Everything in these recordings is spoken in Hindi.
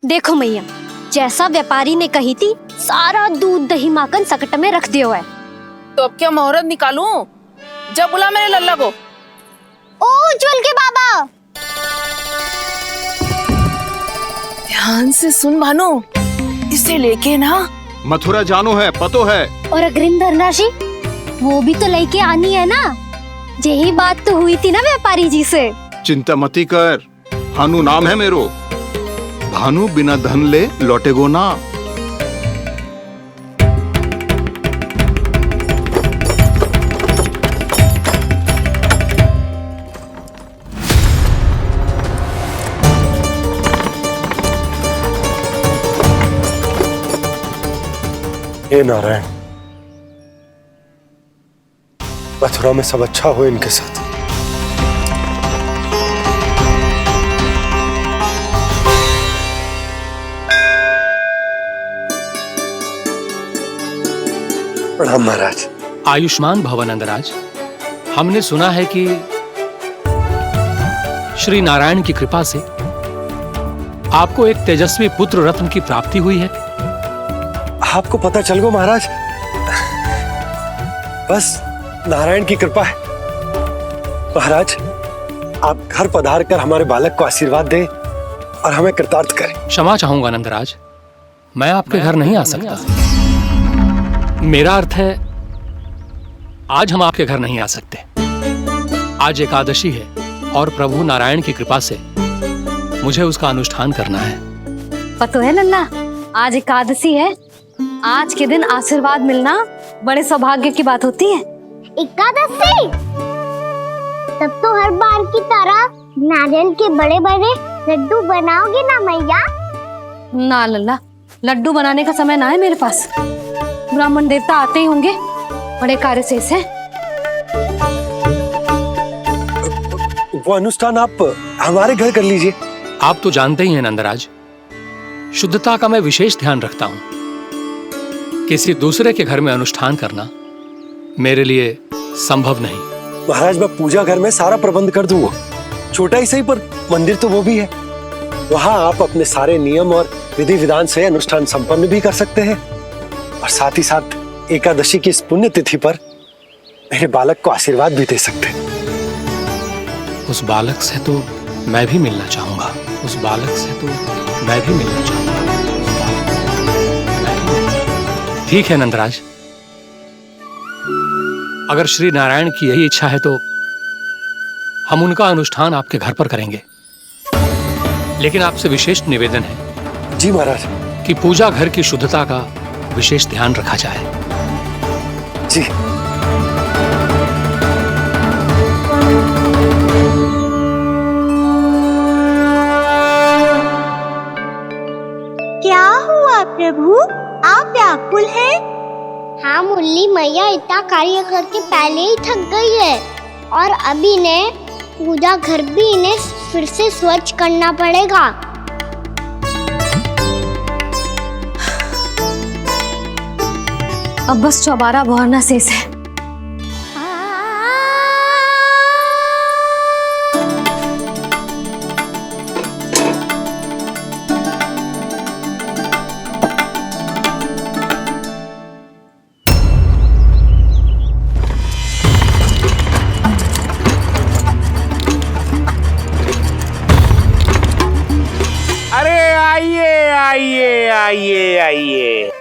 देखो मैया, जैसा व्यापारी ने कही थी सारा दूध दही माखन सकट में रख दियो है। तो अब क्या मुहूर्त निकालूं? जब बुला मेरे लल्ला को। ओ उज्जवल के बाबा, ध्यान से सुन भानु, इसे लेके ना मथुरा जानो है, पतो है। और अग्रिम धनराशि वो भी तो लेके आनी है ना। यही बात तो हुई थी ना व्यापारी जी से। चिंता मती कर, भानु नाम है मेरो। भानु बिना धन ले लौटेगो ना। हे नारायण, मथुरा में सब अच्छा हो इनके साथ। प्रणाम महाराज। आयुष्मान भव नंदराज। हमने सुना है कि श्री नारायण की कृपा से आपको एक तेजस्वी पुत्र रत्न की प्राप्ति हुई है। आपको पता चल गो महाराज, बस नारायण की कृपा है। महाराज, आप घर पधार कर हमारे बालक को आशीर्वाद दें और हमें कृतार्थ करें। क्षमा चाहूंगा नंदराज, मैं आपके घर नहीं आ सकता। मेरा अर्थ है, आज हम आपके घर नहीं आ सकते। आज एकादशी है और प्रभु नारायण की कृपा से मुझे उसका अनुष्ठान करना है। पता है लल्ला, आज एकादशी है। आज के दिन आशीर्वाद मिलना बड़े सौभाग्य की बात होती है। एकादशी? तब तो हर बार की तरह नारियल के बड़े बड़े लड्डू बनाओगे ना मैया? ना लल्ला, लड्डू बनाने का समय ना है मेरे पास। ब्राह्मण देवता आते ही होंगे, बड़े कार्य शेष है। वो अनुष्ठान आप हमारे घर कर लीजिए। आप तो जानते ही हैं नंदराज, शुद्धता का मैं विशेष ध्यान रखता हूं। किसी दूसरे के घर में अनुष्ठान करना मेरे लिए संभव नहीं। महाराज, मैं पूजा घर में सारा प्रबंध कर दूंगा। छोटा ही सही, पर मंदिर तो वो भी है। वहां आप अपने सारे नियम और विधि विधान से अनुष्ठान संपन्न भी कर सकते हैं और साथ ही साथ एकादशी की इस पुण्य तिथि पर मेरे बालक को आशीर्वाद भी दे सकते हैं। उस बालक से तो मैं भी मिलना चाहूंगा। उस बालक से तो मैं भी मिलना चाहूंगा। ठीक है नंदराज, अगर श्री नारायण की यही इच्छा है तो हम उनका अनुष्ठान आपके घर पर करेंगे। लेकिन आपसे विशेष निवेदन है। जी महाराज। कि पूजा घर की शुद्धता का विशेष ध्यान रखा जाए। जी। क्या हुआ प्रभु, आप व्याकुल हैं? हाँ मुरली मैया इतना कार्य करके पहले ही थक गई है और अभी ने पूजा घर भी इन्हें फिर से स्वच्छ करना पड़ेगा। अब बस चौबारा बहाना शेष है। अरे आइए आइए आइए आइए,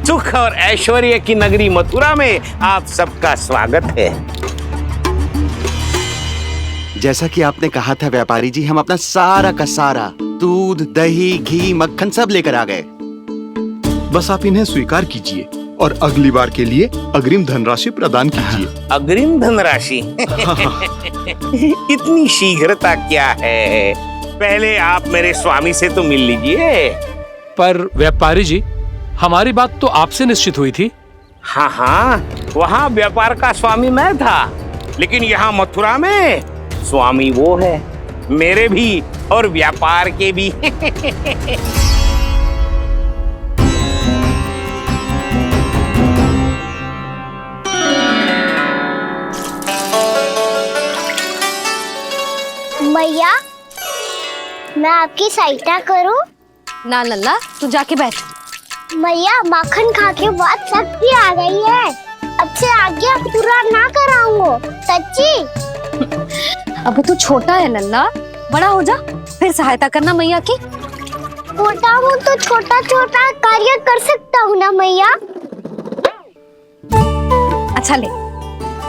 सुख और ऐश्वर्य की नगरी मथुरा में आप सबका स्वागत है। जैसा कि आपने कहा था व्यापारी जी, हम अपना सारा का सारा दूध दही घी मक्खन सब लेकर आ गए। बस आप इन्हें स्वीकार कीजिए और अगली बार के लिए अग्रिम धनराशि प्रदान कीजिए। अग्रिम धनराशि? इतनी शीघ्रता क्या है? पहले आप मेरे स्वामी से तो मिल लीजिए। पर व्यापारी जी, हमारी बात तो आपसे निश्चित हुई थी। हाँ हाँ, वहाँ व्यापार का स्वामी मैं था, लेकिन यहाँ मथुरा में स्वामी वो है, मेरे भी और व्यापार के भी। मैया मैया, मैं आपकी सहायता करूं? ना लल्ला, तू जाके बैठ। मैया, माखन खा के बहुत शक्ति आ गई है। अब से आगे पूरा ना कराऊंगा, सच्ची। अभी तू छोटा है लल्ला, बड़ा हो जा फिर सहायता करना मैया की। छोटा हूँ तो छोटा छोटा कार्य कर सकता हूँ ना मैया। अच्छा ले,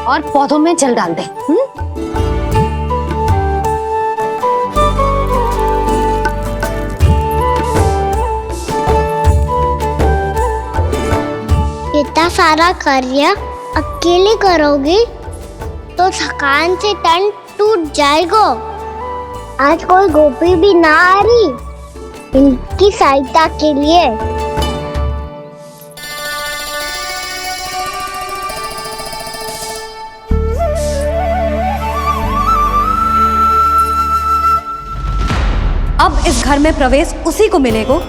और पौधों में जल डाल दे। इतना सारा कार्य अकेले करोगी तो थकान से तन टूट जाएगा। आज कोई गोपी भी ना आ रही इनकी सहायता के लिए। अब इस घर में प्रवेश उसी को मिलेगा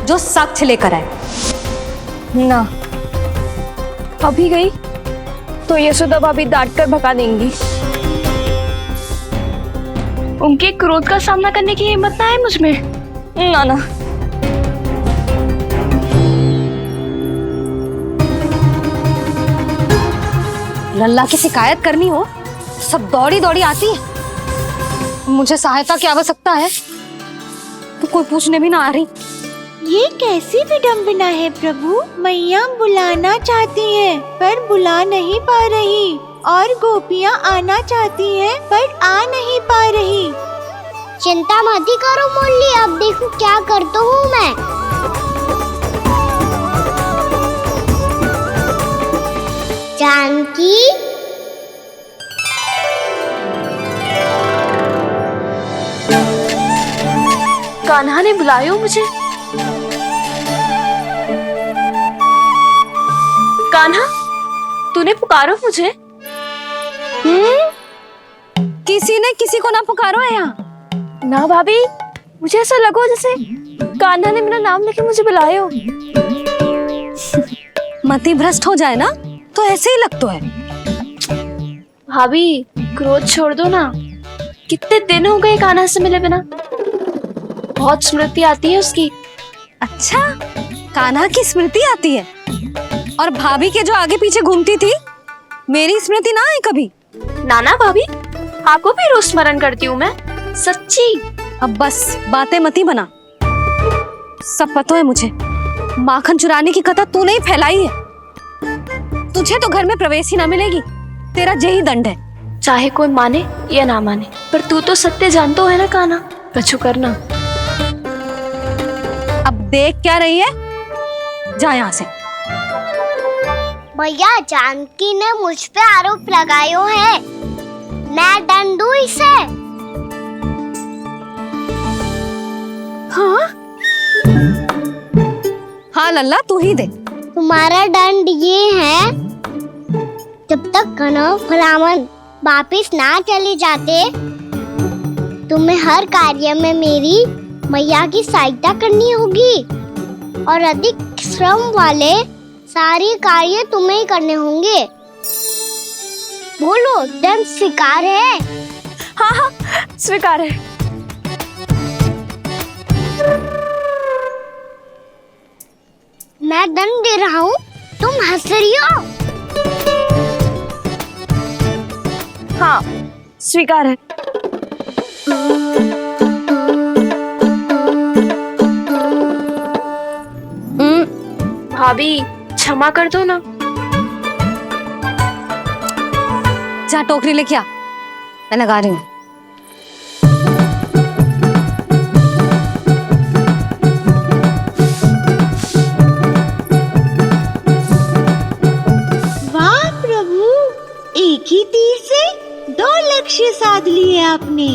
जो साक्ष्य लेकर आए। ना, अभी गई तो यशोदा भाभी डांट कर भगा देंगी। उनके क्रोध का सामना करने की हिम्मत ना है मुझ में। ना ना, लल्ला की शिकायत करनी हो सब दौड़ी दौड़ी आती है। मुझे सहायता की आवश्यकता है तो कोई पूछने भी ना आ रही। ये कैसी विडंबना है प्रभु। मैया बुलाना चाहती हैं पर बुला नहीं पा रही, और गोपियाँ आना चाहती हैं पर आ नहीं पा रही। चिंता मत ही करो मुरली, अब देखो क्या करता हूँ मैं। जानकी, कान्हा ने बुलाया मुझे। कान्हा, तूने पुकारो मुझे। किसी ने किसी को ना पुकारो है यहाँ। ना भाभी, मुझे ऐसा लगो जैसे कान्हा ने मेरा नाम लेके मुझे बुलाया हो। मति भ्रष्ट हो जाए ना तो ऐसे ही लगता है। भाभी, क्रोध छोड़ दो ना। कितने दिन हो गए कान्हा से मिले बिना। बहुत स्मृति आती है उसकी। अच्छा, कान्हा की स्मृति आती है? और भाभी के जो आगे पीछे घूमती थी, मेरी स्मृति ना आई कभी? नाना भाभी, आपको भी रोज स्मरण करती हूँ मैं, सच्ची। अब बस बातें मती बना। सब पता है मुझे, माखन चुराने की कथा तूने ही फैलाई है। तुझे तो घर में प्रवेश ही ना मिलेगी, तेरा यही दंड है। चाहे कोई माने या ना माने, पर तू तो सत्य जानतो है ना कान्हा, कछु करना। अब देख क्या रही है, जा यहाँ से। भैया, जानकी ने मुझ पे आरोप लगायो है, मैं दंड दूं इसे? हाँ हाँ लल्ला, तू ही दे। तुम्हारा दंड ये है, जब तक कनव फलावन वापिस ना चले जाते, तुम्हें हर कार्य में मेरी मैया की सहायता करनी होगी, और अधिक श्रम वाले सारे कार्य तुम्हें ही करने होंगे। बोलो, दंड स्वीकार है? हाँ हाँ, स्वीकार है। मैं दंड दे रहा हूँ, तुम हंस रही हो? हाँ, स्वीकार है। भाभी, क्षमा कर दो ना। जा टोकरी लेके आ, मैं लगा रही हूँ। वाह प्रभु, एक ही तीर से 2 लक्ष्य साध लिए आपने।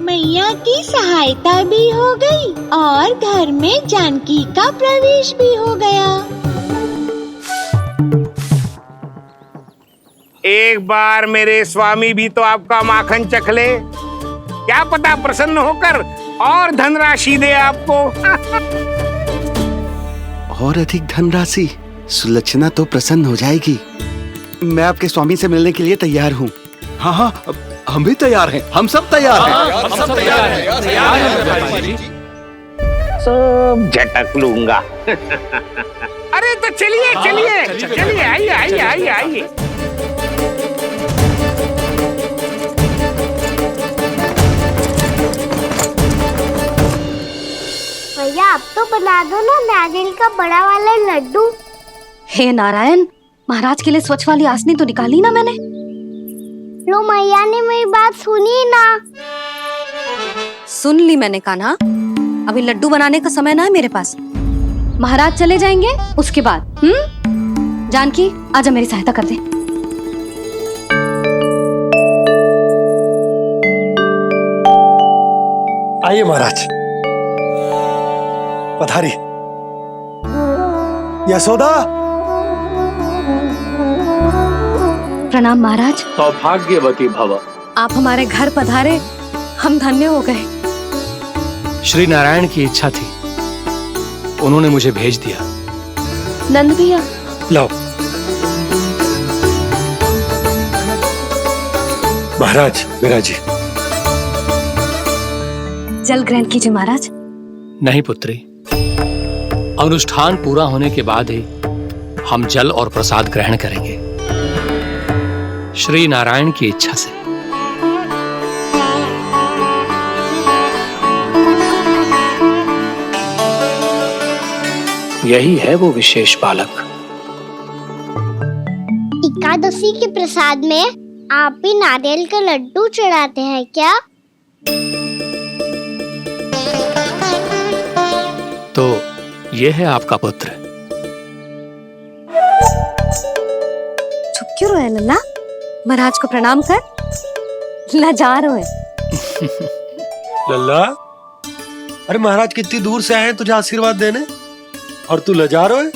मैया की सहायता भी हो गई और घर में जानकी का प्रवेश भी हो गया। एक बार मेरे स्वामी भी तो आपका माखन चख ले, क्या पता प्रसन्न होकर और धनराशि दे आपको। और अधिक धनराशि? सुलक्षणा तो प्रसन्न हो जाएगी। मैं आपके स्वामी से मिलने के लिए तैयार हूँ। हाँ हाँ, हम भी तैयार हैं, हम सब तैयार हैं। हम सब तैयार हैं, तैयार हैं ब्रह्मा जी। सब झटक लूंगा। अरे तो चलिए चलिए चलिए, आइए आइए आइए आइए। भैया आप तो बना दो ना नारियल का बड़ा वाला लड्डू। हे नारायण, महाराज के लिए स्वच्छ वाली आसनी तो निकाली ना मैंने। लो मैया ने मेरी बात सुनी ना। सुन ली मैंने कान्हा, अभी लड्डू बनाने का समय ना है मेरे पास। महाराज चले जाएंगे उसके बाद। जानकी आजा मेरी सहायता कर दे। आइए महाराज, पधारी। यशोदा। प्रणाम महाराज। सौभाग्यवती भव। आप हमारे घर पधारे, हम धन्य हो गए। श्री नारायण की इच्छा थी, उन्होंने मुझे भेज दिया। नंद भैया, लाओ। महाराज मेरा जी। जल ग्रहण कीजिए महाराज। नहीं पुत्री, अनुष्ठान पूरा होने के बाद ही हम जल और प्रसाद ग्रहण करेंगे, श्री नारायण की इच्छा से। यही है वो विशेष बालक। एकादशी के प्रसाद में आप भी नारियल का लड्डू चढ़ाते हैं क्या? तो ये है आपका पुत्र। चुप क्यों रोए लल्ला? महाराज को प्रणाम कर। लाजार रोए। लल्ला, अरे महाराज कितनी दूर से आए हैं तुझे आशीर्वाद देने, और तू लजा रहा है।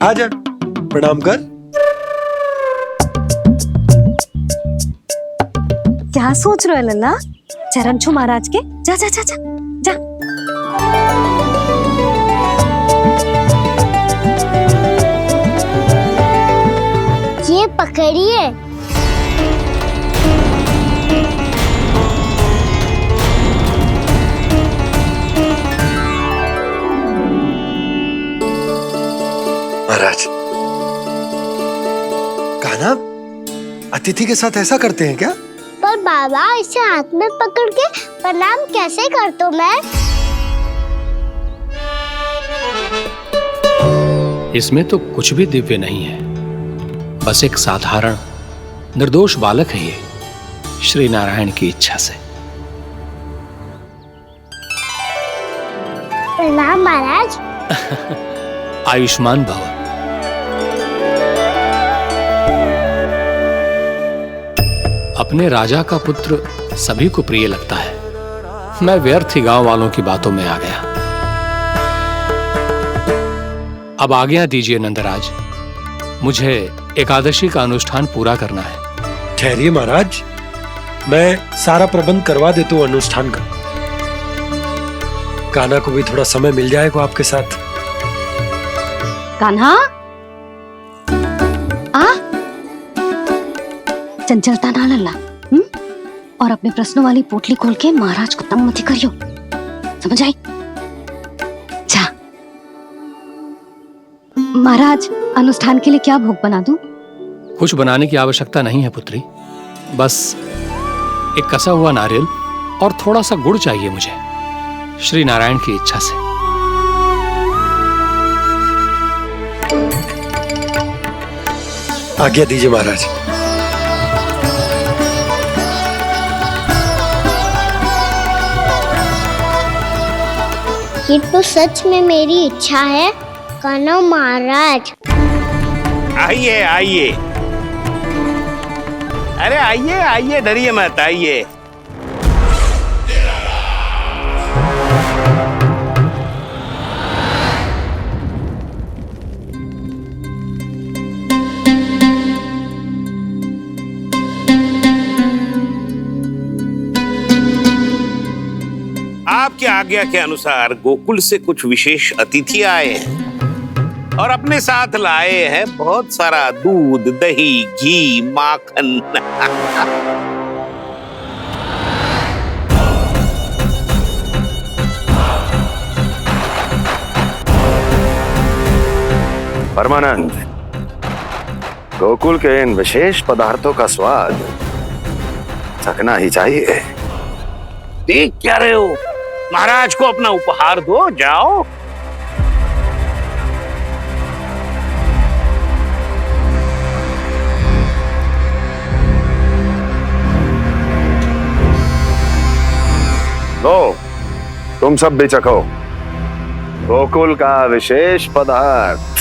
आजा, प्रणाम कर। क्या सोच रहे हो लल्ला? चरण छू महाराज के। जा जा जा जा जा। ये पकड़िए। महाराज, कान्हा, अतिथि के साथ ऐसा करते हैं क्या? पर बाबा, इसे हाथ में पकड़ के प्रणाम कैसे करता हूँ मैं? इसमें तो कुछ भी दिव्य नहीं है, बस एक साधारण निर्दोष बालक है ये, श्री नारायण की इच्छा से। प्रणाम महाराज। आयुष्मान भव। अपने राजा का पुत्र सभी को प्रिय लगता है। मैं व्यर्थ ही गांव वालों की बातों में आ गया। अब आज्ञा दीजिए नंदराज, मुझे एकादशी का अनुष्ठान पूरा करना है। ठहरिए महाराज, मैं सारा प्रबंध करवा देता हूँ अनुष्ठान का। कान्हा को भी थोड़ा समय मिल जाएगा आपके साथ। कान्हा, आ चंचलता ना लल्ला। और अपने प्रश्नों वाली पोटली खोल के महाराज को तंग मत करियो, समझ आई? जा। महाराज, अनुष्ठान के लिए क्या भोग बना दूं? कुछ बनाने की आवश्यकता नहीं है पुत्री, बस एक कसा हुआ नारियल और थोड़ा सा गुड़ चाहिए मुझे, श्री नारायण की इच्छा से। आज्ञा दीजिए महाराज। ये तो सच में मेरी इच्छा है कान्हा महाराज। आइए आइए, अरे आइए आइए, डरिए मत, आइए। आपकी आज्ञा के अनुसार गोकुल से कुछ विशेष अतिथि आए हैं और अपने साथ लाए हैं बहुत सारा दूध, दही, घी, माखन। परमानंद, गोकुल के इन विशेष पदार्थों का स्वाद चखना ही चाहिए। देख क्या रहे हो? महाराज को अपना उपहार दो, जाओ। लो, तुम सब भी चखो गोकुल का विशेष पदार्थ।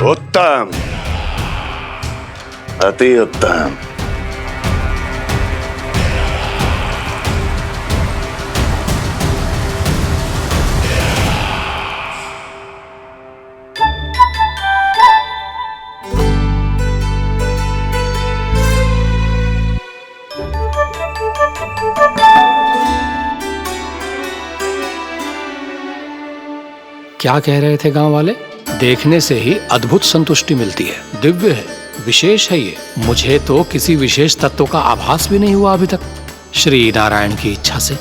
उत्तम, अति उत्तम। क्या कह रहे थे गांव वाले? देखने से ही अद्भुत संतुष्टि मिलती है, दिव्य है, विशेष है ये। मुझे तो किसी विशेष तत्व का आभास भी नहीं हुआ अभी तक, श्री नारायण की इच्छा से।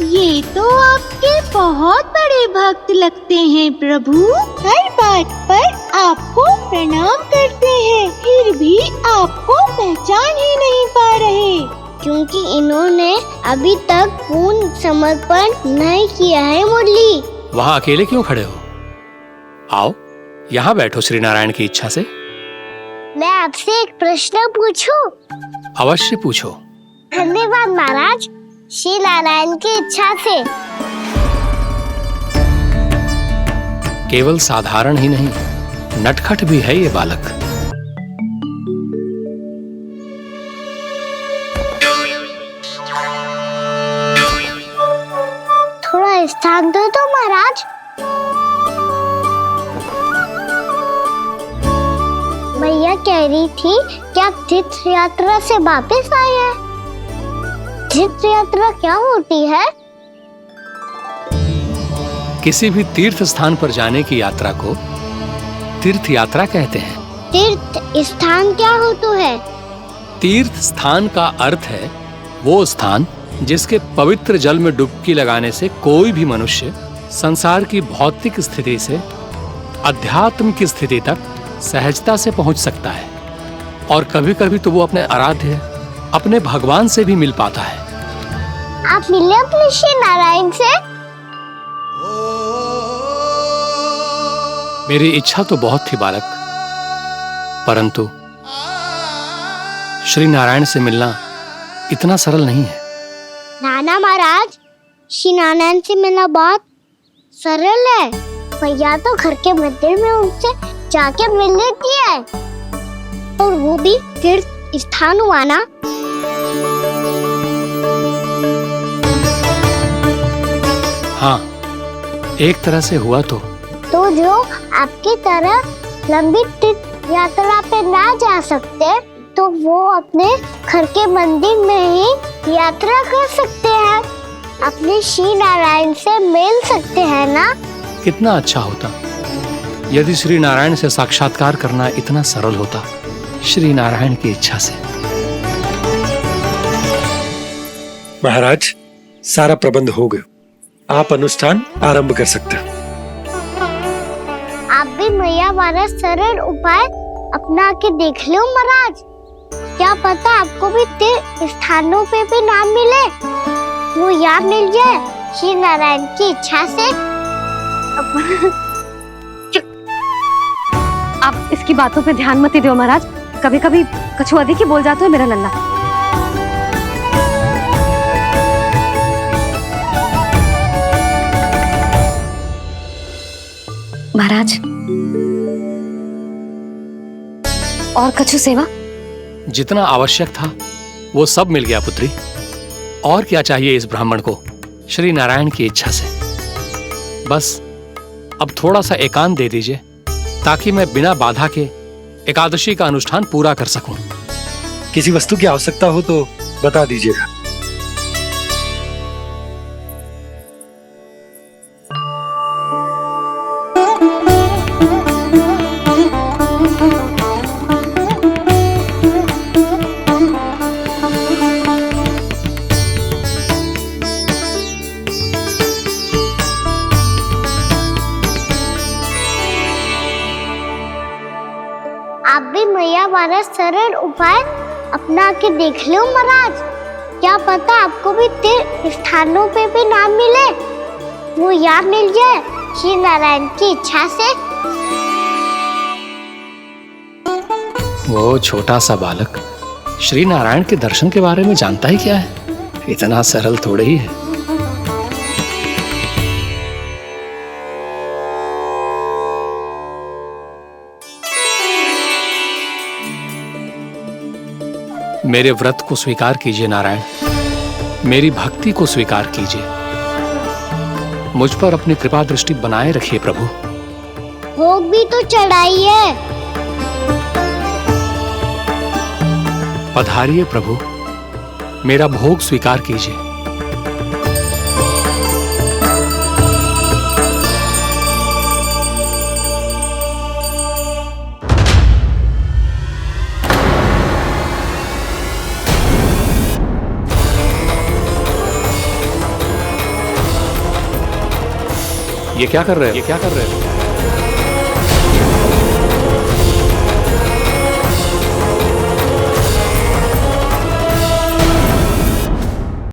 ये तो आपके बहुत बड़े भक्त लगते हैं प्रभु। हर बात पर आपको प्रणाम करते हैं, फिर भी आपको पहचान ही नहीं पा रहे। क्योंकि इन्होंने अभी तक पूर्ण समर्पण नहीं किया है मुरली। वहाँ अकेले क्यों खड़े हो? आओ यहाँ बैठो श्री नारायण की इच्छा से। मैं आपसे एक प्रश्न पूछूं? अवश्य पूछो। धन्यवाद महाराज, श्री नारायण की इच्छा से। केवल साधारण ही नहीं, नटखट भी है ये बालक। थोड़ा स्थान दो तो महाराज। मैया कह रही थी कि आप तीर्थ यात्रा से वापस आए हैं। तीर्थ यात्रा क्या होती है? किसी भी तीर्थ स्थान पर जाने की यात्रा को तीर्थ यात्रा कहते हैं। तीर्थ स्थान क्या होता है? तीर्थ स्थान का अर्थ है वो स्थान जिसके पवित्र जल में डुबकी लगाने से कोई भी मनुष्य संसार की भौतिक स्थिति से अध्यात्म की स्थिति तक सहजता से पहुंच सकता है, और कभी कभी तो वो अपने आराध्य, अपने भगवान से भी मिल पाता है। आप मिले अपने श्री नारायण से? मेरी इच्छा तो बहुत थी बालक, परंतु श्री नारायण से मिलना इतना सरल नहीं है। नाना महाराज, श्री नारायण से मिलना बहुत सरल है। भैया तो घर के मंदिर में उनसे जाके मिल लेती है, और वो भी तीर्थ स्थान हुआ ना। हाँ, एक तरह से हुआ तो जो आपकी तरह लंबी तीर्थ यात्रा पे ना जा सकते, तो वो अपने घर के मंदिर में ही यात्रा कर सकते हैं, अपने श्री नारायण से मिल सकते हैं ना। कितना अच्छा होता यदि श्री नारायण से साक्षात्कार करना इतना सरल होता, श्री नारायण की इच्छा से। महाराज, सारा प्रबंध हो गया, आप अनुष्ठान आरंभ कर सकते हैं। आप भी मैया वाला सरल उपाय अपना के देख लो महाराज। क्या पता आपको भी तीर्थ स्थानों पे भी नाम मिले, वो याद मिल जाए श्री नारायण की इच्छा से। आप इसकी बातों पे ध्यान मत दो महाराज, कभी कभी कछु अधिक ही बोल जाते हो मेरा लल्ला। महाराज, और कछु सेवा? जितना आवश्यक था वो सब मिल गया पुत्री। और क्या चाहिए इस ब्राह्मण को श्री नारायण की इच्छा से? बस अब थोड़ा सा एकांत दे दीजिए, ताकि मैं बिना बाधा के एकादशी का अनुष्ठान पूरा कर सकूं। किसी वस्तु की आवश्यकता हो तो बता दीजिएगा। आप भी मैया वाला सरल उपाय अपना के देख लो महाराज। क्या पता आपको भी तीर्थ स्थानों पे भी नाम मिले, वो याद मिल जाए श्री नारायण की इच्छा से। वो छोटा सा बालक श्री नारायण के दर्शन के बारे में जानता ही क्या है? इतना सरल थोड़े ही है। मेरे व्रत को स्वीकार कीजिए नारायण, मेरी भक्ति को स्वीकार कीजिए। मुझ पर अपनी कृपा दृष्टि बनाए रखिए प्रभु। भोग भी तो चढ़ाइए। पधारिए प्रभु, मेरा भोग स्वीकार कीजिए। ये क्या कर रहे हो?